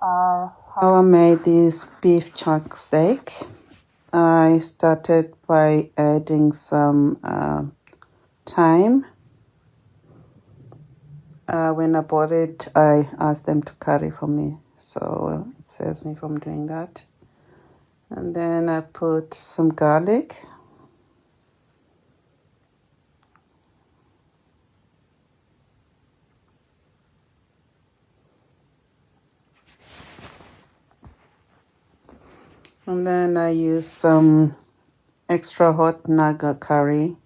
How I made this beef chunk steak. I started by adding some thyme. When I bought it, I asked them to curry for me, so it saves me from doing that. And then I put some garlic. And then I use some extra hot naga curry. You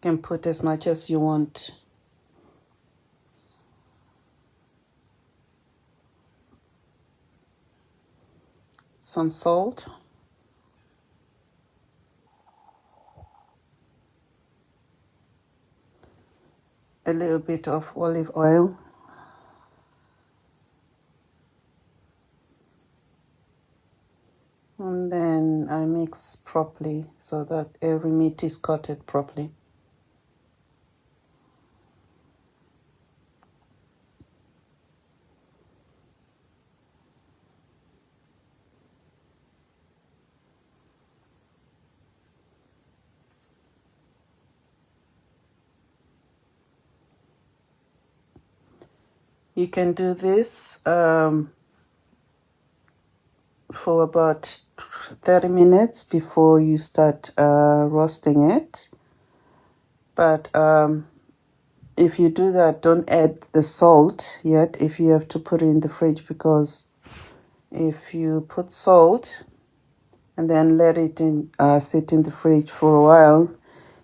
can put as much as you want. Some salt. A little bit of olive oil. And then I mix properly so that every meat is coated properly. You can do this for about 30 minutes before you start roasting it. But if you do that, don't add the salt yet if you have to put it in the fridge, because if you put salt and then let it sit in the fridge for a while,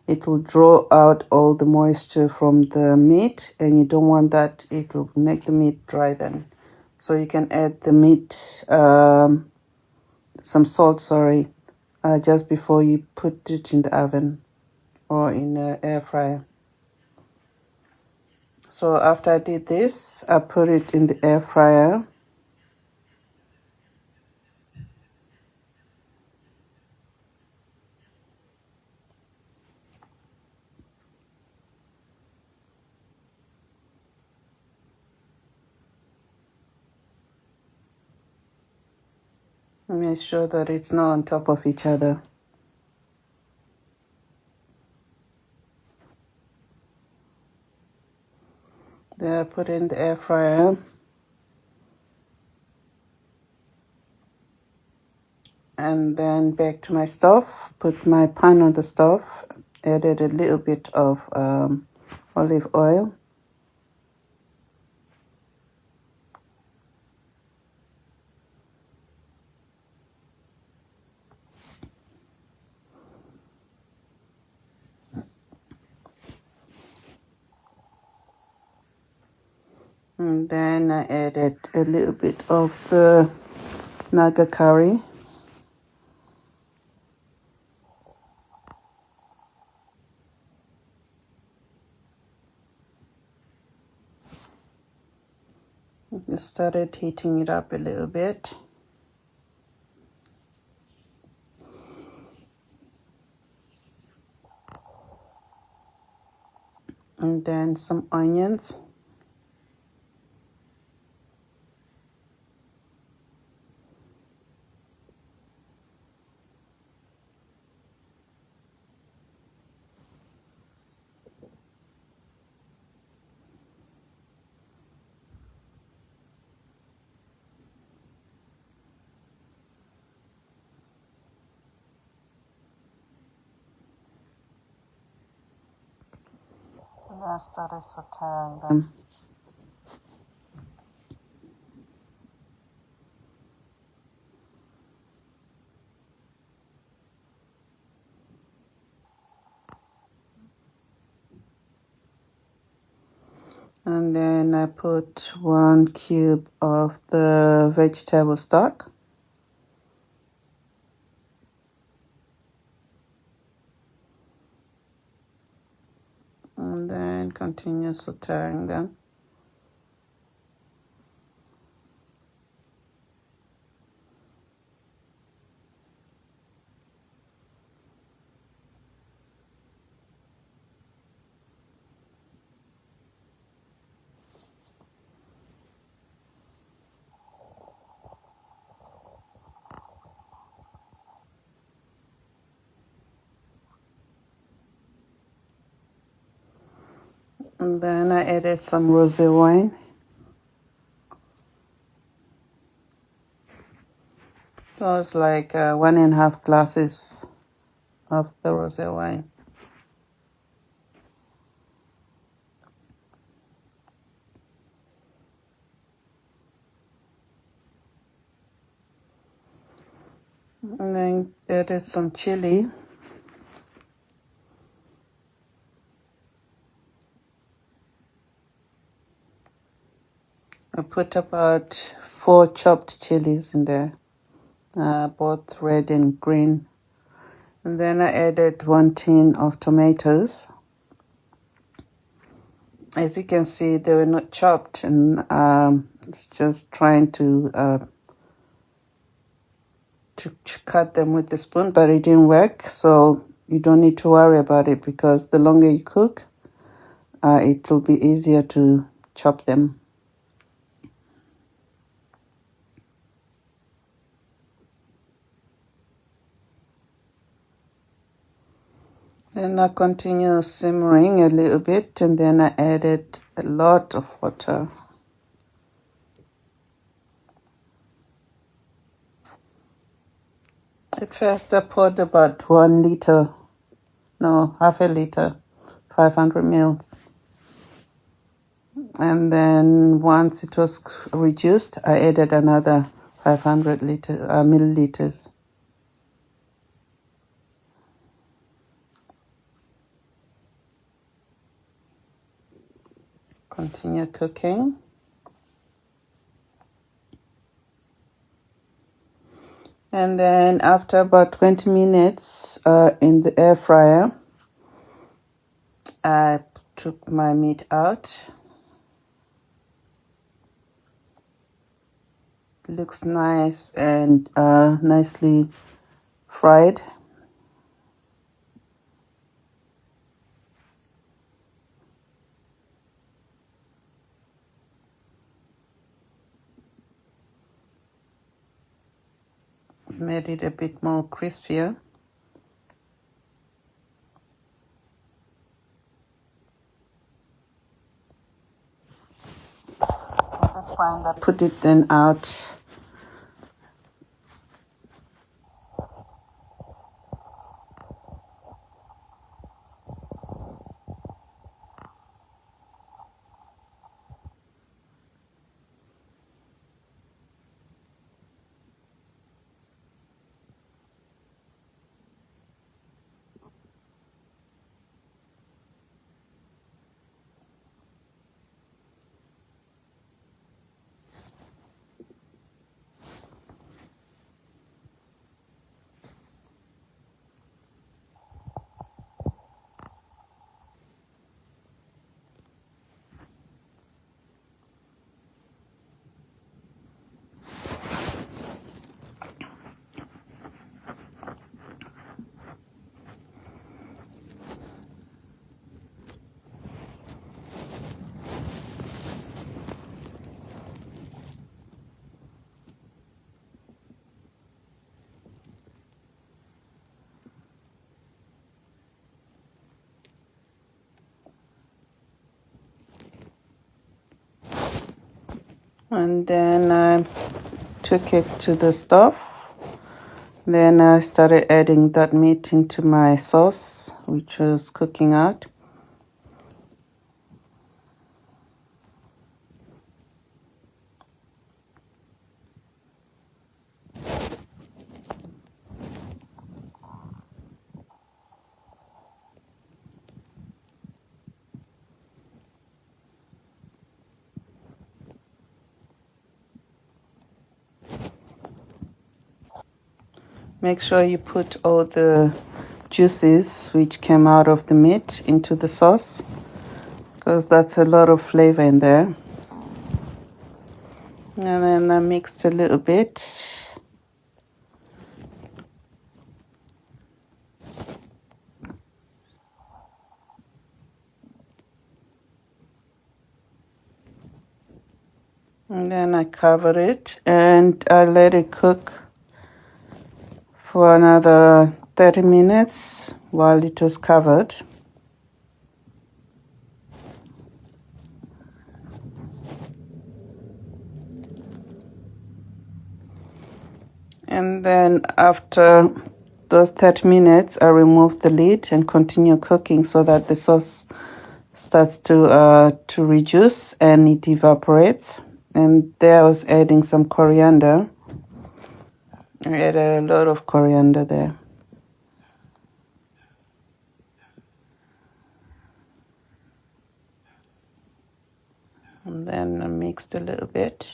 it will draw out all the moisture from the meat, and you don't want that. It will make the meat dry then. So you can add the meat, some salt, just before you put it in the oven or in the air fryer. So after I did this, I put it in the air fryer. Make sure that it's not on top of each other. Then I put it in the air fryer. And then back to my stove, put my pan on the stove, added a little bit of olive oil. And then I added a little bit of the naga curry. Just started heating it up a little bit. And then some onions. And I started sauteing them. And then I put 1 cube of the vegetable stock. And then continue sauteing them. And then I added some rosé wine. So it's like 1.5 glasses of the rosé wine. And then added some chili. I put about 4 chopped chilies in there, both red and green. And then I added 1 tin of tomatoes. As you can see, they were not chopped, and it's just trying to cut them with the spoon, but it didn't work. So you don't need to worry about it, because the longer you cook, it will be easier to chop them. Then I continue simmering a little bit, and then I added a lot of water. At first I poured about 1 liter, no, half a liter, 500 mils. And then once it was reduced, I added another 500 milliliters. Continue cooking. And then after about 20 minutes in the air fryer, I took my meat out. It looks nice and nicely fried. Made it a bit more crispier. At this point, I put it then out. And then I took it to the stove. Then I started adding that meat into my sauce, which was cooking out. Make sure you put all the juices which came out of the meat into the sauce, because that's a lot of flavor in there. And then I mixed a little bit. And then I covered it and I let it cook for another 30 minutes while it was covered. And then after those 30 minutes, I remove the lid and continue cooking so that the sauce starts to reduce and it evaporates. And there I was adding some coriander. I added a lot of coriander there. And then I mixed a little bit.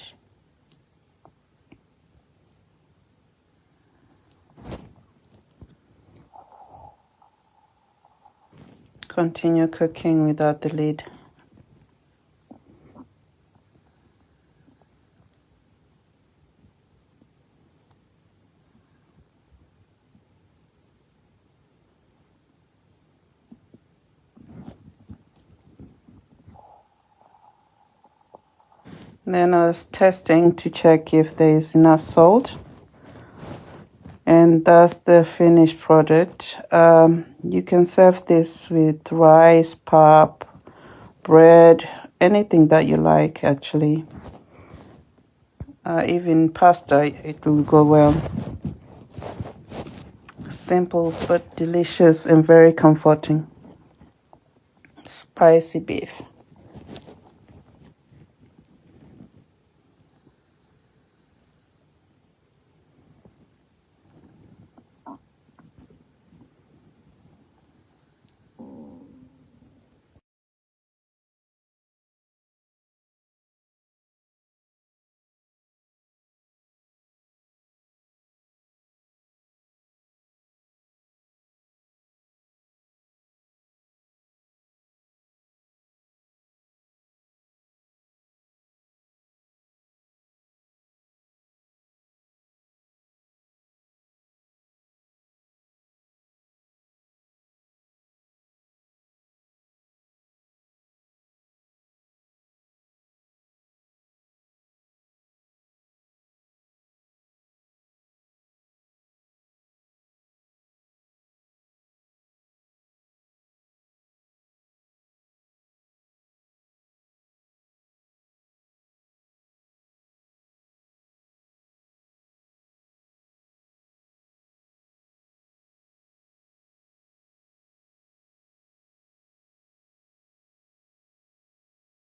Continue cooking without the lid. Then I was testing to check if there is enough salt. And that's the finished product. You can serve this with rice, pap, bread, anything that you like actually. Even pasta, it will go well. Simple but delicious and very comforting. Spicy beef.